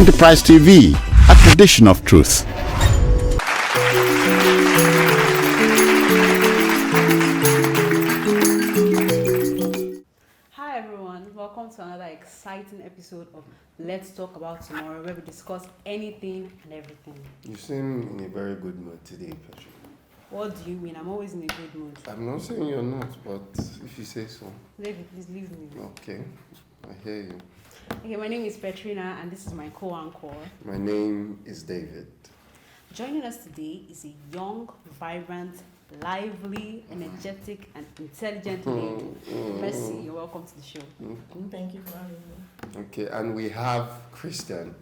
Enterprise TV, a tradition of truth. Hi everyone, welcome to another exciting episode of Let's Talk About Tomorrow, where we discuss anything and everything. You seem in a very good mood today, Patrick. What do you mean? I'm always in a good mood. I'm not saying you're not, but if you say so. David, please leave me. Okay, I hear you. Okay, my name is Petrina and this is my co-anchor. My name is David. Joining us today is a young, vibrant, lively, energetic, and intelligent lady. Mercy, you're welcome to the show. Thank you for having me. Okay, and we have Christian,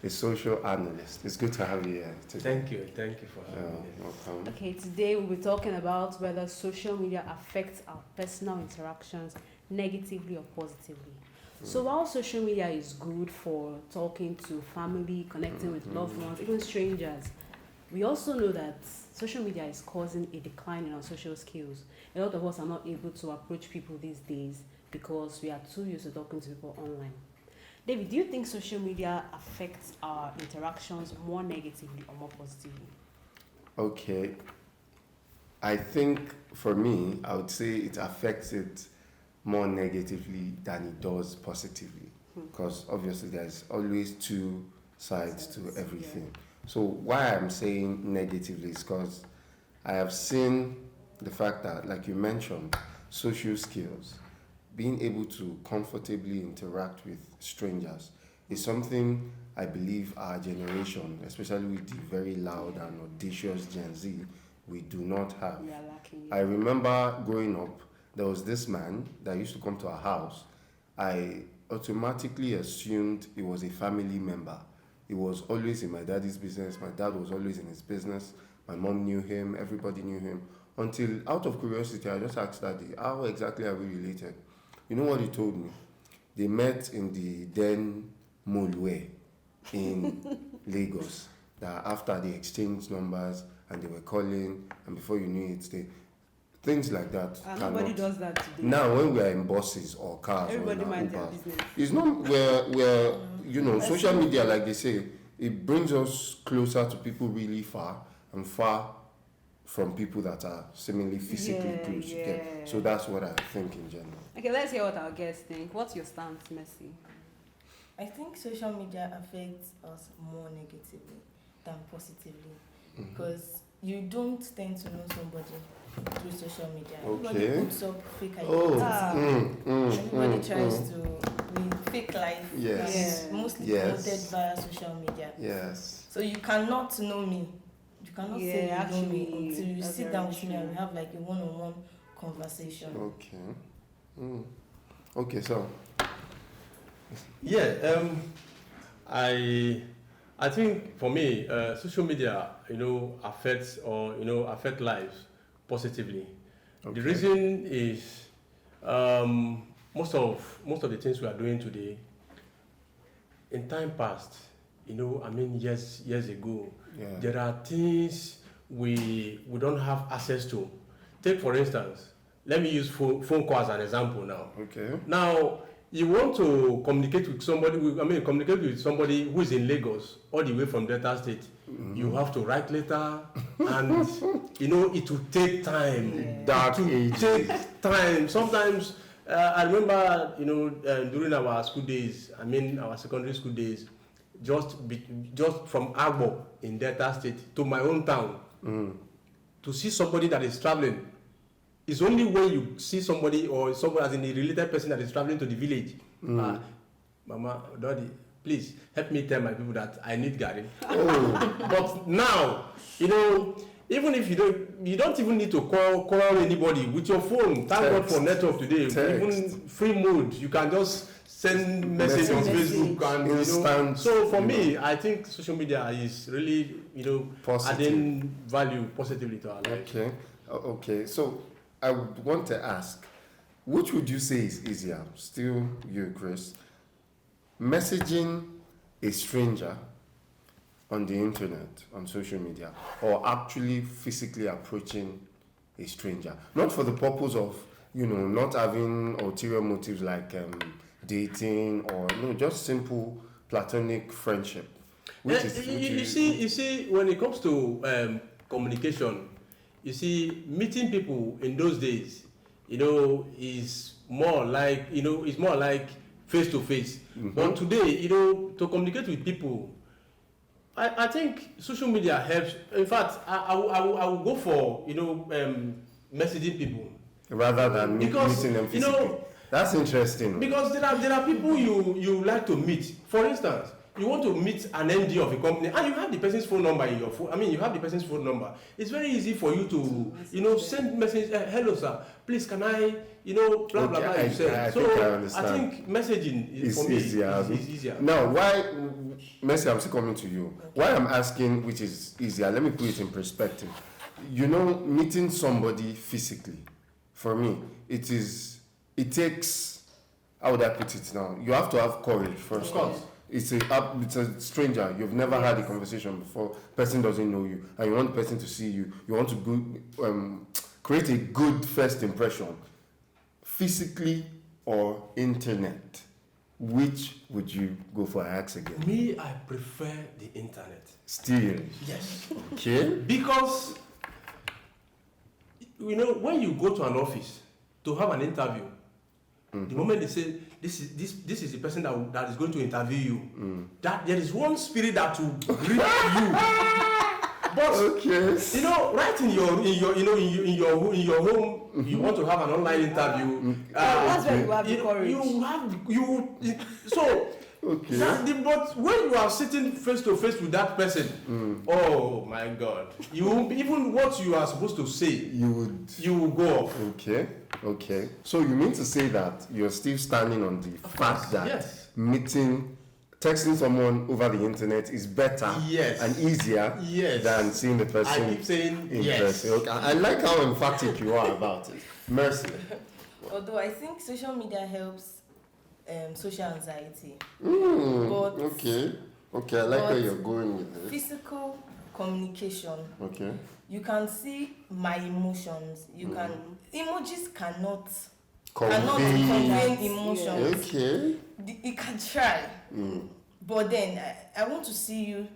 a social analyst. It's good to have you here today. Thank you for having me. Welcome. Okay, today we'll be talking about whether social media affects our personal interactions negatively or positively. So while social media is good for talking to family, connecting with loved ones, even strangers, we also know that social media is causing a decline in our social skills. A lot of us are not able to approach people these days because we are too used to talking to people online. David, do you think social media affects our interactions more negatively or more positively? Okay, I think for me, I would say it affects it more negatively than it does positively, because obviously there's always two sides to everything. So why I'm saying negatively is because I have seen the fact that, like you mentioned, social skills, being able to comfortably interact with strangers is something I believe our generation, especially with the very loud and audacious Gen Z, we do not have. We are lacking. I remember growing up, there was this man that used to come to our house. I automatically assumed he was a family member. He was always in my daddy's business. My dad was always in his business. My mom knew him. Everybody knew him. Until, out of curiosity, I just asked Daddy, how exactly are we related? You know what he told me? They met in the then Molue in Lagos. That after they exchanged numbers and they were calling, and before you knew it, things like that. Nobody does that today. Now, when we are in buses or cars Everybody or in minds their Ubers, business. it's not where you know, social media, like they say, it brings us closer to people really far and far from people that are seemingly physically close. Yeah. So that's what I think in general. Okay, let's hear what our guests think. What's your stance, Mercy? I think social media affects us more negatively than positively because you don't tend to know somebody through social media. Everybody Okay. puts up fake identities. Everybody tries to live fake life. Yes. It's mostly Yes. promoted via social media. Yes. So you cannot know me. You cannot say you know actually, me until you that's sit very down with me true. and we have like a one-on-one conversation. Okay. Okay, so Yeah, I think for me, social media, affects affect lives positively. Okay. The reason is most of the things we are doing today. In time past, years ago, yeah. there are things we don't have access to. Take for instance, let me use phone call as an example now. Okay. Now, you want to communicate with somebody, who is in Lagos, all the way from Delta State. You have to write letter, and it will take time. Dark It will age. take time. Sometimes, I remember, during our school days, our secondary school days, just from Agbo in Delta State to my own town, to see somebody that is traveling. It's only when you see somebody or someone as in a related person that is traveling to the village. Mama, Daddy, please help me tell my people that I need Gary. But now, even if you don't even need to call anybody with your phone. Thank God for network today. Even free mode, you can just send message on Facebook and Instant, So for me, I think social media is really Positive. adding value positively to our lives. Okay. Okay. So I would want to ask, which would you say is easier? Still you, Chris. Messaging a stranger on the internet, on social media, or actually physically approaching a stranger? Not for the purpose of, not having ulterior motives like dating or just simple platonic friendship. You see, when it comes to communication, you see, meeting people in those days, is more like, it's more like face to face. But today, to communicate with people, I think social media helps. In fact, I will go for, messaging people rather than meeting them physically. That's interesting. Because there are people you like to meet. For instance, you want to meet an MD of a company and you have the person's phone number in your phone. You have the person's phone number. It's very easy for you to, send message. Hello, sir. Please, can I, blah blah blah. I think messaging is easier. Now, why, Mercy? I'm still coming to you. Why I'm asking, which is easier? Let me put it in perspective. Meeting somebody physically, for me, it takes. How would I put it now? You have to have courage first. Of course. It's a stranger. You've never had a conversation before. Person doesn't know you, and you want the person to see you. You want to create a good first impression, physically or internet. Which would you go for? I ask again. Me, I prefer the internet. Still. Yes. Okay. Because when you go to an office to have an interview, the moment they say this is the person that is going to interview you, that there is one spirit that will greet you. But right in your home, you want to have an online interview. That's where you have the courage. But when you are sitting face to face with that person, oh my God, even what you are supposed to say, you will go off. Okay. So you mean to say that you're still standing on the fact that texting someone over the internet is better and easier than seeing the person I keep saying in yes. person. Okay. I like how emphatic you are about it. Mercy. Although I think social media helps social anxiety. Okay, I like where you're going with this. Physical communication. Okay. You can see my emotions. Emojis cannot convey emotions. Okay. You can try. But then I want to see you,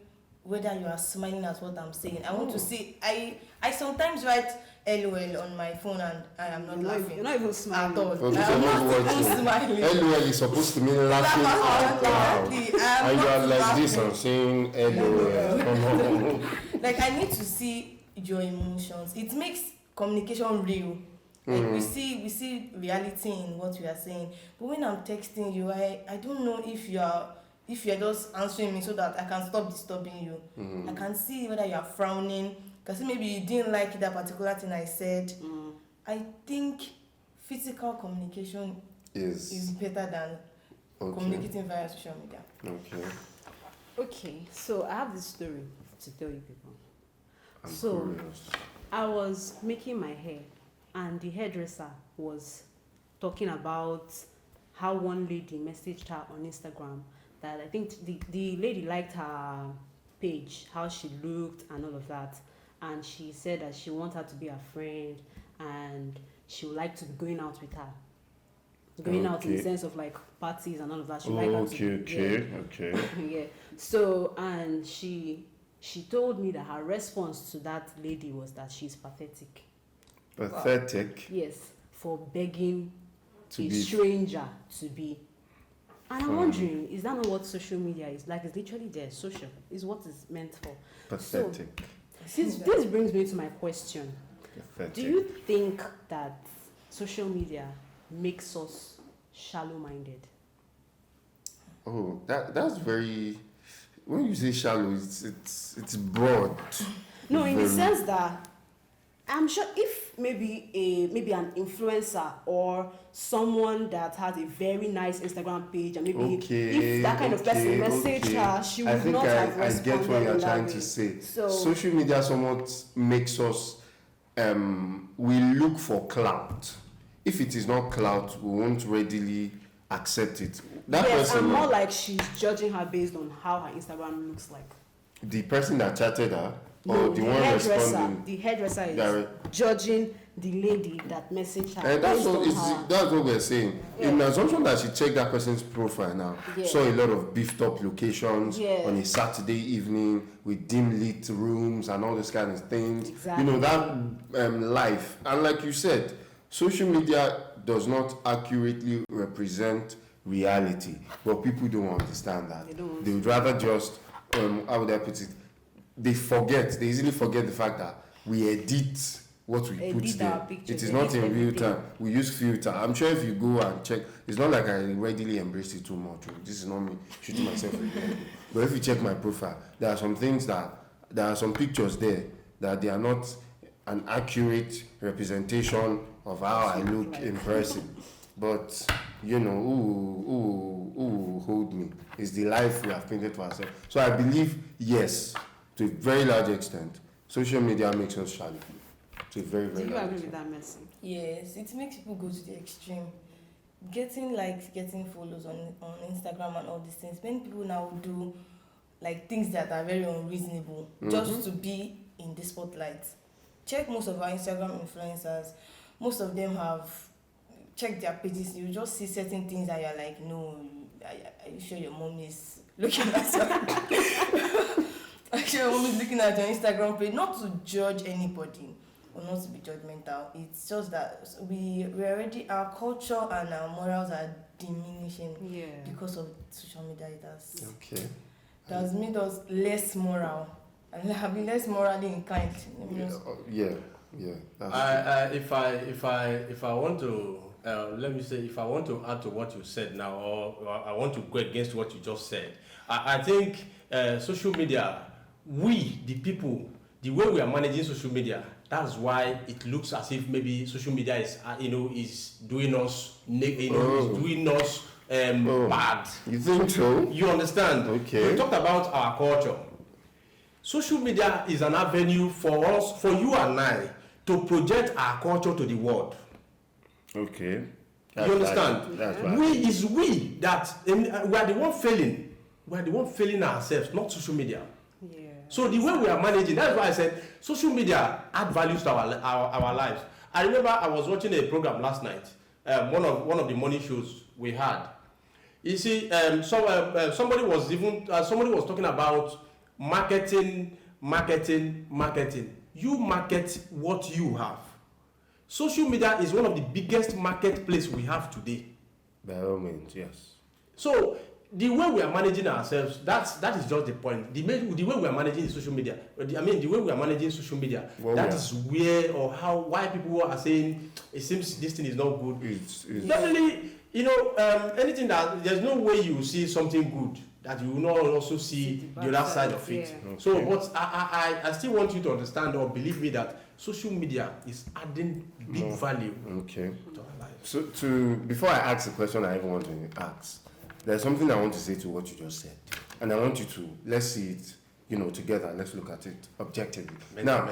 whether you are smiling at what I'm saying. I want to see. I sometimes write LOL on my phone and I am not laughing. You're not even smiling at all. Okay, I'm not even smiling. LOL is supposed to mean laughing out loud. And you are like this and saying LOL. Like, I need to see your emotions. It makes communication real. Like we see reality in what we are saying. But when I'm texting you, I don't know if you're just answering me so that I can stop disturbing you. I can see whether you are frowning. Because maybe you didn't like that particular thing I said. I think physical communication is better than communicating via social media. Okay, so I have this story to tell you people. I'm curious. I was making my hair and the hairdresser was talking about how one lady messaged her on Instagram that I think the lady liked her page, how she looked and all of that. And she said that she wants her to be her friend and she would like to be going out with her. Going out in the sense of like parties and all of that. She like her to, yeah. So, and she told me that her response to that lady was that she's pathetic. Pathetic? Wow. Yes, for begging a stranger to be. And I'm wondering, is that not what social media is? Like, it's literally there. Social is what it's meant for. Pathetic. So, this brings me to my question. Pathetic. Do you think that social media makes us shallow-minded? Oh, that's very. When you say shallow, it's broad. No, in the sense that I'm sure if maybe an influencer or someone that has a very nice Instagram page and maybe if that kind of person messaged her, she would not have responded. I get what you're trying to say. So, social media somewhat makes us we look for clout. If it is not clout, we won't readily accept it. That person, and more like she's judging her based on how her Instagram looks like. The person that chatted her. Or the one responding. The hairdresser is Direct. judging the lady that messaged her. And that's based what on it's, her. that's what we're saying. Yeah. In the assumption that she checked that person's profile now, Yeah. saw a lot of beefed up locations Yeah. on a Saturday evening with dim lit rooms and all this kind of things. Exactly. You know that life. And like you said, social media does not accurately represent reality, but people don't understand that. They don't. They would rather just how would I put it? They easily forget the fact that we edit what we put Edit there. our pictures, It is not in edit real everything. time. We use filter. I'm sure if you go and check, it's not like I readily embrace it too much. This is not me shooting myself in the head. But if you check my profile, there are some pictures there that they are not an accurate representation of how I look in person. But you know, who will hold me is the life we have painted for ourselves. So I believe, yes, to a very large extent, social media makes us shallow. To a very, Do very you large agree with extent. that, Mercy? Yes, it makes people go to the extreme. Getting likes, getting follows on Instagram and all these things. Many people now do like things that are very unreasonable just to be in the spotlight. Check most of our Instagram influencers. Most of them have checked their pages. You just see certain things that you're like, no, are you sure your mom is looking at your are you sure your mom is looking at your Instagram page? Not to judge anybody or not to be judgmental. It's just that we already, our culture and our morals are diminishing because of social media. It has made us less moral and have been less morally inclined. If I want to let me say, if I want to add to what you said now, or I want to go against what you just said, I think social media, we the people, the way we are managing social media, that's why it looks as if maybe social media is is doing us is doing us bad. You think so? You understand? Okay. We talked about our culture. Social media is an avenue for us, for you and I, to project our culture to the world. Okay. You understand? That's right. We that we are the one failing. We are the one failing ourselves, not social media. Yeah. So the way we are managing, that's why I said social media add values to our lives. I remember I was watching a program last night, one of the morning shows we had. You see, somebody was talking about marketing. You market what you have. Social media is one of the biggest marketplace we have today. By all means, yes. So the way we are managing ourselves, that is just the point. The way we are managing social media, the way we are managing social media, is where or why people are saying it seems this thing is not good. It's definitely, anything that there's no way you will see something good that you will not also see the other side of it. Yeah. Okay. So, but I still want you to understand or believe me that social media is adding big value Okay. to our lives. So before I ask the question I even want to ask, there's something I want to say to what you just said, and I want you to let's see it, together. Let's look at it objectively. Now,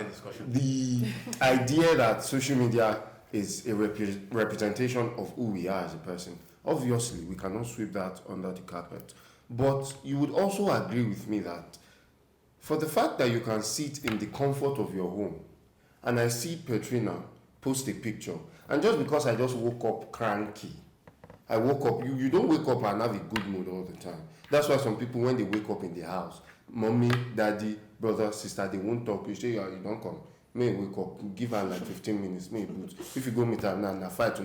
the idea that social media is a representation of who we are as a person. Obviously, we cannot sweep that under the carpet. But you would also agree with me that for the fact that you can sit in the comfort of your home, and I see Petrina post a picture, and just because I just woke up cranky, I woke up, you don't wake up and have a good mood all the time. That's why some people, when they wake up in the house, mommy, daddy, brother, sister, they won't talk. You say, you don't come. May wake up, give her like 15 minutes, may boot. If you go meet her now, fight.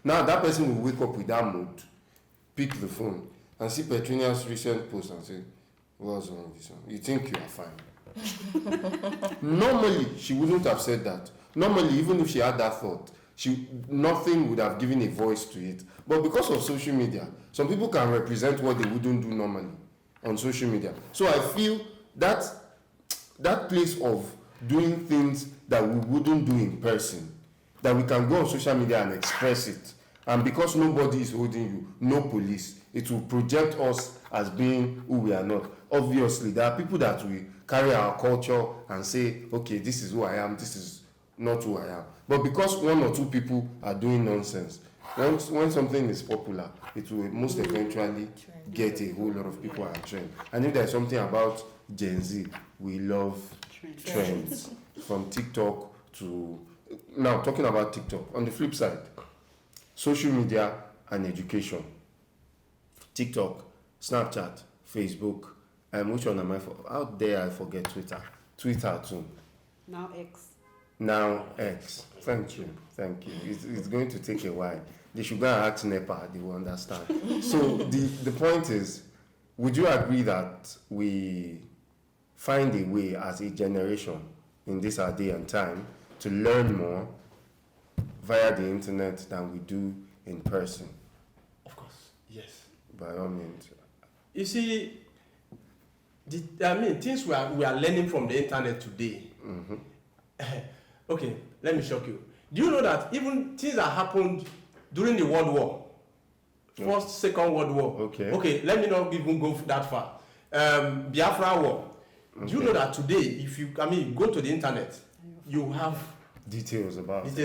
Now that person will wake up with that mood, pick the phone, and see Petrina's recent post and say, what's wrong with this one? You think you are fine. Normally, she wouldn't have said that. Normally, even if she had that thought, nothing would have given a voice to it. But because of social media, some people can represent what they wouldn't do normally on social media. So I feel that place of doing things that we wouldn't do in person, that we can go on social media and express it. And because nobody is holding you, no police, it will project us as being who we are not. Obviously, there are people that will carry our culture and say, okay, this is who I am, this is not who I am. But because one or two people are doing nonsense, when something is popular, it will most eventually get a whole lot of people and trend. And if there's something about Gen Z, we love trends from TikTok to now talking about TikTok. On the flip side, social media and education. TikTok, Snapchat, Facebook, which one am I for? Out there I forget Twitter. Twitter too. Now X. Now X. Thank you. It's going to take a while. They should go and ask NEPA, they will understand. So the point is, would you agree that we find a way as a generation in this our day and time to learn more via the internet than we do in person? Of course, yes. By all means. You see, things we are learning from the internet today. Mm-hmm. Okay, let me shock you. Do you know that even things that happened during the World War, First, Second World War? Okay, let me not even go that far. Biafra War. Okay. Do you know that today, if you go to the internet, you have details about it.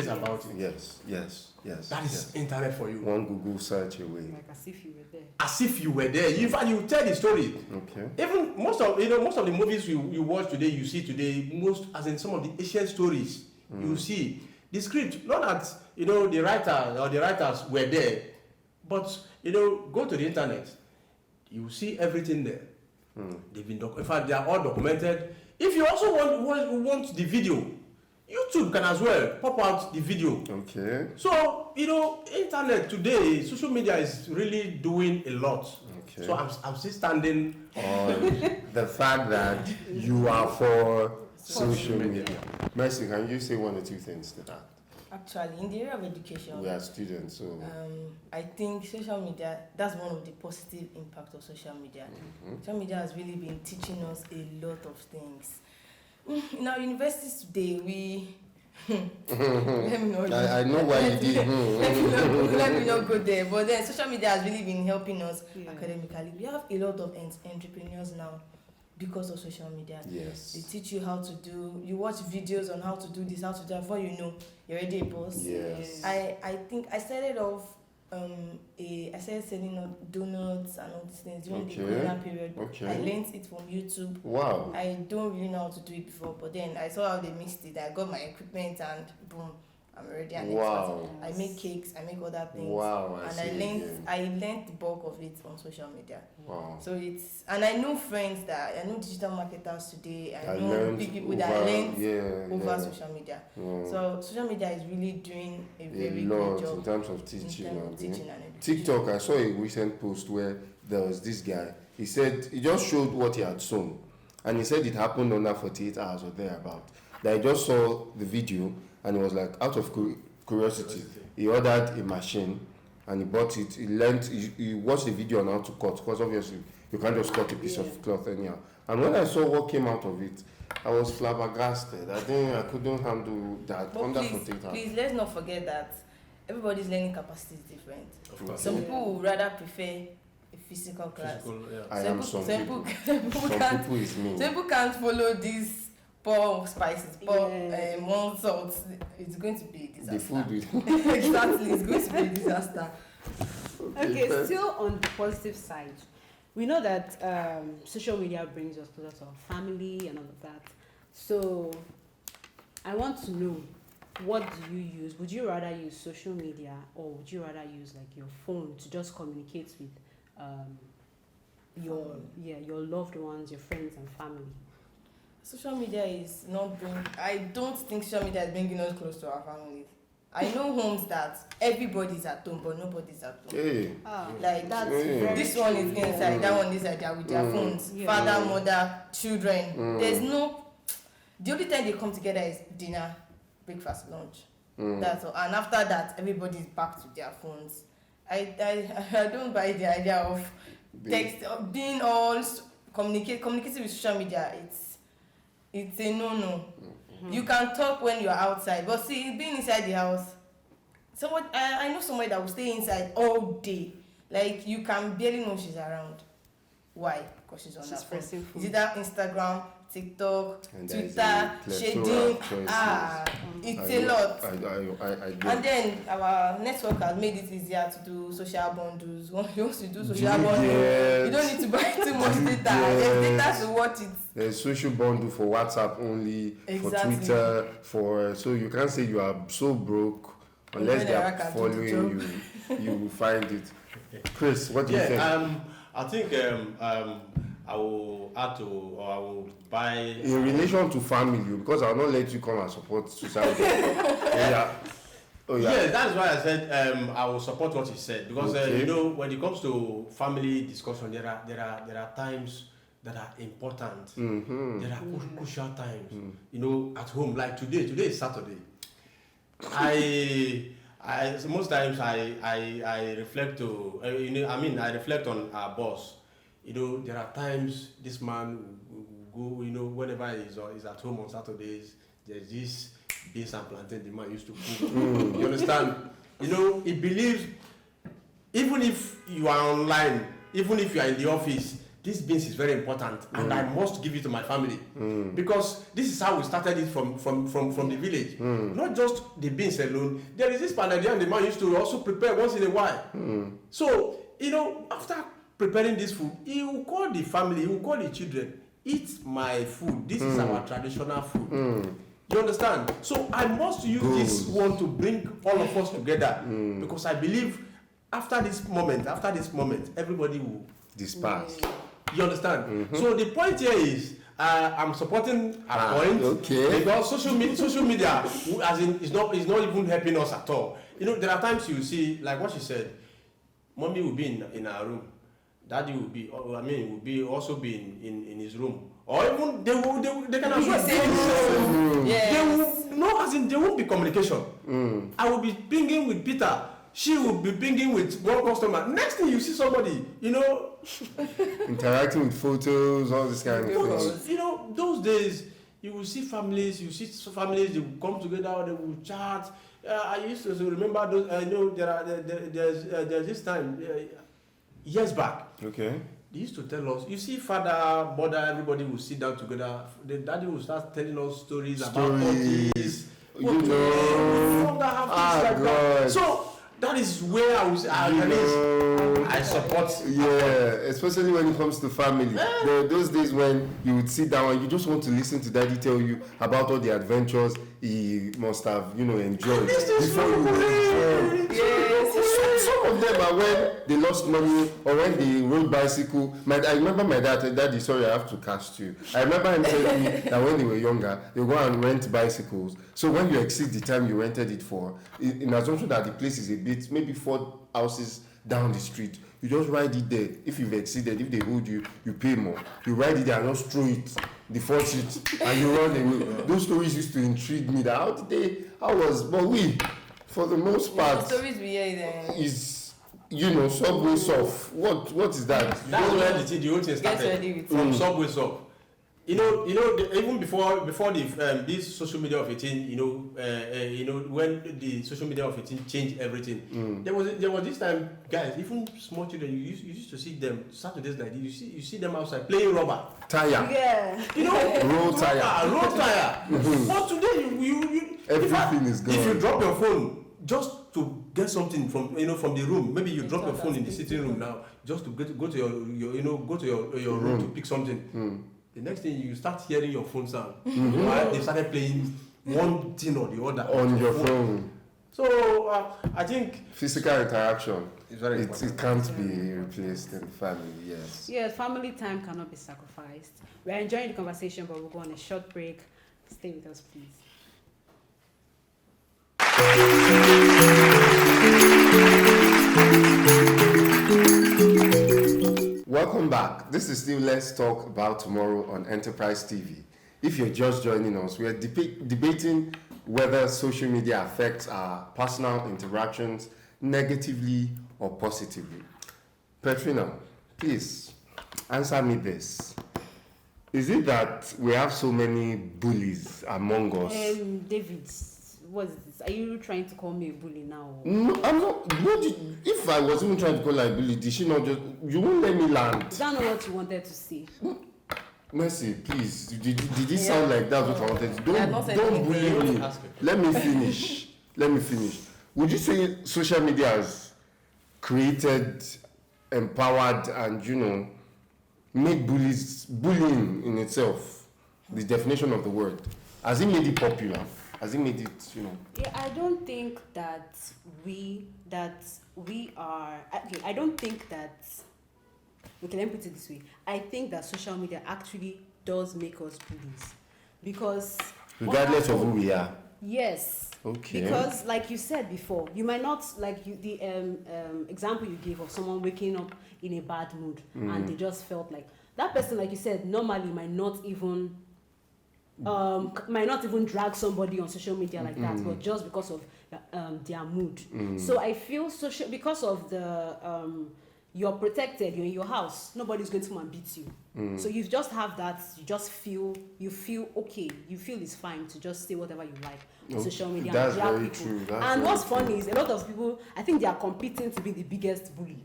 Yes. That is internet for you. One Google search away. Like as if you were there. As if you were there. In fact, you tell the story. Okay. Even most of the movies you watch today, you see today, as in some of the ancient stories, you see the script. Not that the writer or the writers were there, but go to the internet, you see everything there. They've been in fact, they are all documented. If you also want the video, YouTube can as well pop out the video. Okay. So internet today, social media is really doing a lot. Okay. So I'm still standing on the fact that you are for social media. Mercy, can you say one or two things to that? Actually, in the area of education, we are students, so I think social media, that's one of the positive impacts of social media. Social media has really been teaching us a lot of things. In our universities today, we let me not I know why you did. let me not go there. But then social media has really been helping us academically. We have a lot of entrepreneurs now because of social media. Yes. They teach you how to do. You watch videos on how to do this, how to do that. Before you know, you're already a boss. Yes. I think I started off. I started selling donuts and all these things during the Corona period. I learned it from YouTube. Wow. I don't really know how to do it before, but then I saw how they mixed it. I got my equipment and boom, I'm already an expert. I make cakes, I make other things. Wow. I learned the bulk of it on social media. Wow. So and I know friends I know digital marketers today. I know big people that learned over social media. So social media is really doing a very good job in terms of teaching and education. TikTok, I saw a recent post where there was this guy. He said he just showed what he had sewn, and he said it happened under 48 hours or thereabout. That he just saw the video and he was like, out of curiosity, he ordered a machine and he bought it. He watched the video on how to cut, because obviously you can't just cut a piece of cloth anyhow. And when I saw what came out of it, I was flabbergasted. I couldn't handle that under 48 hours. Please, let's not forget that everybody's learning capacity is different. Of course. Some people would rather prefer a physical class. I am some people. Some people can't follow these pour spices, more salt. It's going to be a disaster. The food will exactly, it's going to be a disaster. Okay, still on the positive side, we know that social media brings us closer to our family and all of that. So I want to know, what do you use? Would you rather use social media, or would you rather use like your phone to just communicate with your loved ones, your friends and family? Social media is not bringing. I don't think social media is bringing us close to our families. I know homes that everybody's at home, but nobody's at home. Hey. Like that's this one is inside, that one is inside. They are with their phones. Father, mother, children. There's no. The only time they come together is dinner, breakfast, lunch. That's all. And after that, everybody's back to their phones. I don't buy the idea of text being all communicating with social media. It's a no. You can talk when you're outside, but see, being inside the house, I know somebody that will stay inside all day. Like, you can barely know she's around. Why? Because she's on her phone. Is it that Instagram, TikTok, And there is Twitter, a plethora shading. of choices. It's a lot. I do. And then our network has made it easier to do social bundles. Once you do social you bundles, get- you don't need to buy too much you data. get- There's data to watch it. There's social bundle for WhatsApp only, Exactly. for Twitter, so you can't say you are so broke unless they are following you. You will find it. Chris, what do you think? I think I will add to, or I will buy. In relation to family, because I will not let you come and support society. Oh yeah. Yes, that's why I said I will support what he said, because Okay. you know, when it comes to family discussion, there are times that are important. Mm-hmm. There are crucial times. You know, at home, like today is Saturday. So most times I reflect to I reflect on our boss. You know, there are times this man will go, you know, whenever he's at home on Saturdays, there's this beans and plantain the man used to cook. You understand? You know, he believes even if you are online, even if you are in the office, this beans is very important and I must give it to my family because this is how we started it from the village. Not just the beans alone. There is this panadian the man used to also prepare once in a while. So, you know, after preparing this food, he will call the family, he will call the children, eat my food. This is our traditional food. You understand? So I must use this one to bring all of us together because I believe after this moment, everybody will Disperse. You understand? So the point here is, I'm supporting a point because social media, as in, is not even helping us at all. You know, there are times you see, like what she said, mommy will be in her room, daddy will be, will be also be in his room, or even they can also there won't be communication. I will be pinging with Peter. She will be pinging with one customer. Next thing you see somebody, you know, interacting with photos, all this kind of things. You know, those days you will see families. They will come together. They will chat. I used to remember those. I know there's this time years back. Okay. They used to tell us. You see, father, mother, everybody will sit down together. The daddy will start telling us stories about all this. You know. That. So that is where I support. Yeah, especially when it comes to family. There are those days when you would sit down and you just want to listen to daddy tell you about all the adventures he must have, enjoyed before you were born. Some of them are when they lost money or when they rode bicycle. I remember my daddy, sorry, I have to cast you. I remember him telling me that when they were younger, they go and rent bicycles. So when you exceed the time you rented it for, in assumption that the place is a bit, maybe 4 houses down the street, you just ride it there. If you've exceeded, if they hold you, you pay more. You ride it there and just throw it, the 4 seats, and you run away. Those stories used to intrigue me. But for the most part, the stories we hear then is, Subway Surf. What is that? That's where the whole thing started. From Subway Surf. Even before the this social media of 18, when the social media of 18 changed everything, there was this time, guys, even small children, you used to see them Saturdays like this. You see them outside playing rubber Tire. Yeah. Roll tire. Road tire. But today you everything is gone. If you drop your phone just to get something from the room, maybe you drop your phone in the sitting room now, just to go to your room to pick something. The next thing you start hearing your phone sound. Right? They started playing one thing or the other on your phone. So I think physical interaction is very important. It can't be replaced in the family. Yes. Yes, family time cannot be sacrificed. We are enjoying the conversation, but we'll go on a short break. Stay with us, please. Welcome back. This is still Let's Talk About Tomorrow on Enterprise TV. If you're just joining us, we are debating whether social media affects our personal interactions negatively or positively. Petrina, please answer me this. Is it that we have so many bullies among us? David, what is this? Are you trying to call me a bully now? No, I'm not. If I was even trying to call her a bully, did she not just... You won't let me land. Is that not what you wanted to say? Mercy, please. Did it sound like that? What I wanted? Don't bully anything. me. Ask it. Let me finish. Would you say social media has created, empowered, and made bullying in itself, the definition of the word, has it made it popular? Has it made it, Yeah, I don't think that we are. Okay, I don't think that. Okay, let me put it this way. I think that social media actually does make us bullies, because Regardless of who we are. yes. Okay. Because, like you said before, you might not the example you gave of someone waking up in a bad mood and they just felt like that person, like you said, normally might not even drag somebody on social media like that, but just because of their mood. So I feel because of the you're protected, you're in your house, nobody's going to come and beat you. So you just have that, you feel okay, you feel it's fine to just say whatever you like on social media That's and drag very people. true. That's And very what's funny is a lot of people, I think they are competing to be the biggest bully,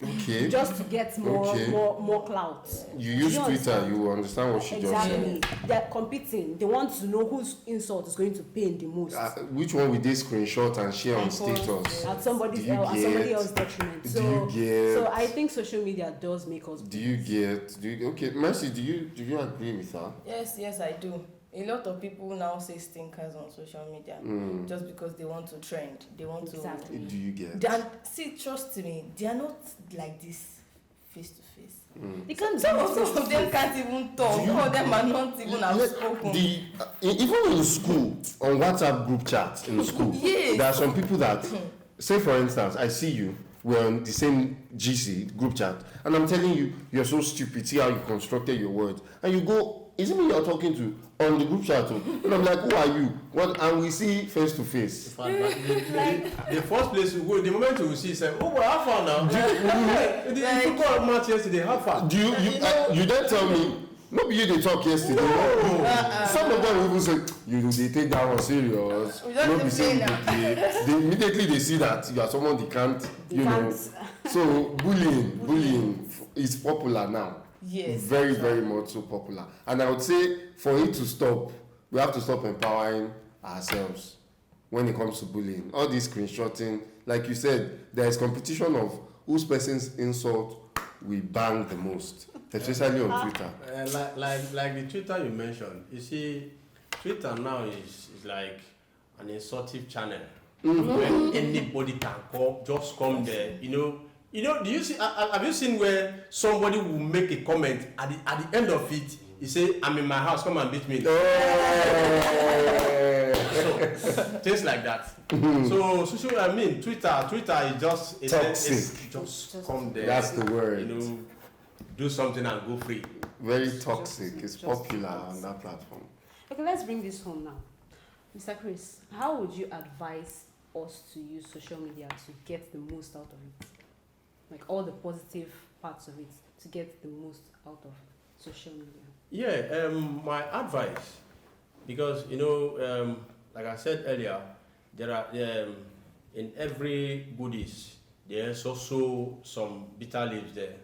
Okay. just to get more clout. You use Do you Twitter, understand? you understand what she just said. Exactly. They're competing. They want to know whose insult is going to pain the most. Which one will they screenshot and share on And post, status? At somebody Do you else's get- detriment. do So, you get- so I think social media does make us. Okay, Mercy, do you agree with her? Yes, I do. A lot of people now say stinkers on social media just because they want to trend. They want Exactly. Do you get? Trust me, they are not like this face to face. They can't. Some of them can't even talk. Some of them are not even outspoken. Even in school, on WhatsApp group chat in school, Yes. there are some people that, say for instance, I see you, we're on the same GC group chat, and I'm telling you, you're so stupid, see how you constructed your words, and you go, is it me you're talking to on the group chat? And I'm like, who are you? What? And we see face to face. The first place you go, the moment you will see, say, oh, well, how far now? The football match yesterday, how far? Do you then tell me, no be you they talk yesterday. Some of them even say, they take that one serious. We don't No be play say now. they immediately they see that you are someone they can't, So bullying is popular now. Yes. Very, very much so popular. And I would say for it to stop, we have to stop empowering ourselves when it comes to bullying. All this screenshotting, like you said, there is competition of whose person's insult we bang the most, especially on Twitter. Like the Twitter you mentioned, you see, Twitter now is like an insultive channel where anybody can just come there, do you see? Have you seen where somebody will make a comment at the end of it? He say, "I'm in my house. Come and beat me." So, things like that. So Twitter is just Toxic. just come there. That's the word. Do something and go free. Very toxic. It's just popular toxic. on that platform. Okay, let's bring this home now. Mr. Chris, how would you advise us to use social media to get the most out of it? Like all the positive parts of it, to get the most out of social media. Yeah, my advice, because like I said earlier, there are in every goodies there's also some bitter leaves there.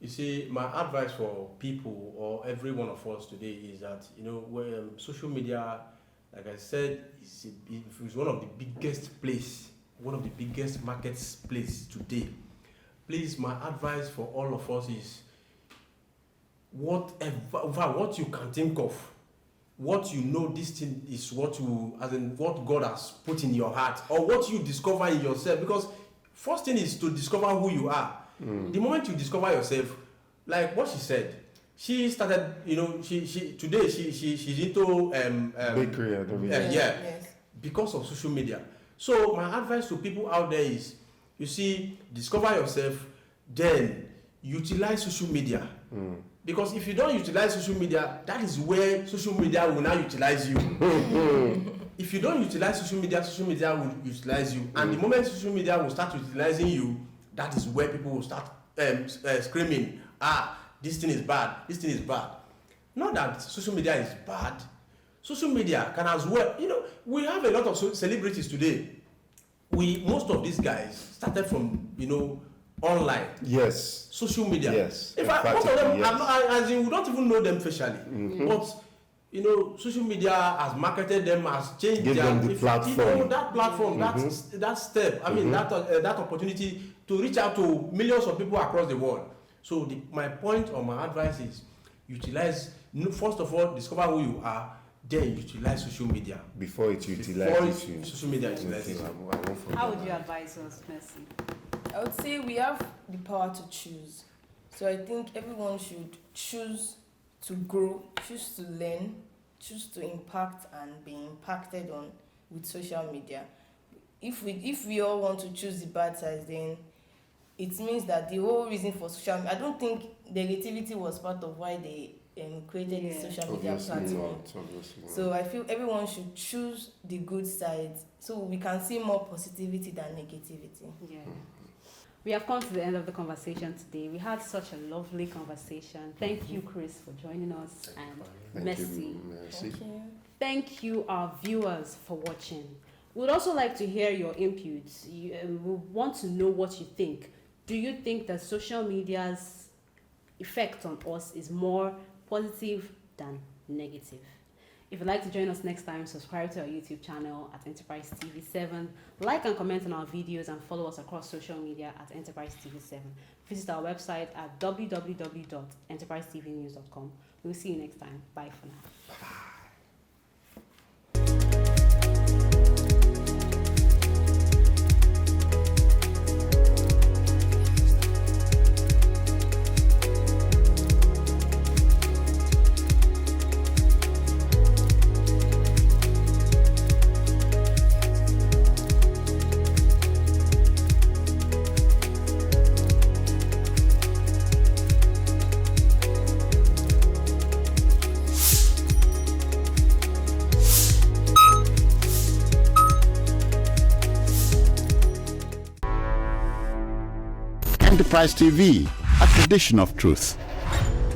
You see, my advice for people or every one of us today is that social media, like I said, is one of the biggest marketplace today. Please, my advice for all of us is what you can think of, what this thing is, what God has put in your heart, or what you discover in yourself. Because first thing is to discover who you are. The moment you discover yourself, like what she said, she started, she's into Bakery and everything. Yes. because of social media. So my advice to people out there is, you see, discover yourself, then utilize social media. Because if you don't utilize social media, that is where social media will now utilize you. If you don't utilize social media will utilize you. And the moment social media will start utilizing you, that is where people will start screaming, this thing is bad, this thing is bad. Not that social media is bad. Social media can as well, we have a lot of celebrities today. Most of these guys started from, online. Yes. Social media. Yes. In fact, most of them, Yes. as in, we don't even know them facially. But, you know, social media has marketed them, has changed Give them the platform. You know, that platform, that step, I mean, that opportunity to reach out to millions of people across the world. So my point or my advice is utilize, first of all, discover who you are, then utilize social media. Before it utilizes you. Social media utilizes you. How would you advise us, Mercy? I would say we have the power to choose. So I think everyone should choose to grow, choose to learn, choose to impact and be impacted on with social media. If we all want to choose the bad side, then it means that the whole reason for social media, I don't think negativity was part of why they created the social media platform. So I feel everyone should choose the good side so we can see more positivity than negativity. Yeah. We have come to the end of the conversation today. We had such a lovely conversation. Thank you, Chris, for joining us, and Mercy. Thank you. Thank you, our viewers, for watching. We'd also like to hear your inputs. We want to know what you think. Do you think that social media's effect on us is more positive than negative? If you'd like to join us next time, subscribe to our YouTube channel at Enterprise TV 7, like and comment on our videos, and follow us across social media at Enterprise TV 7. Visit our website at www.enterprisetvnews.com. We'll see you next time. Bye for now. Enterprise TV, a tradition of truth.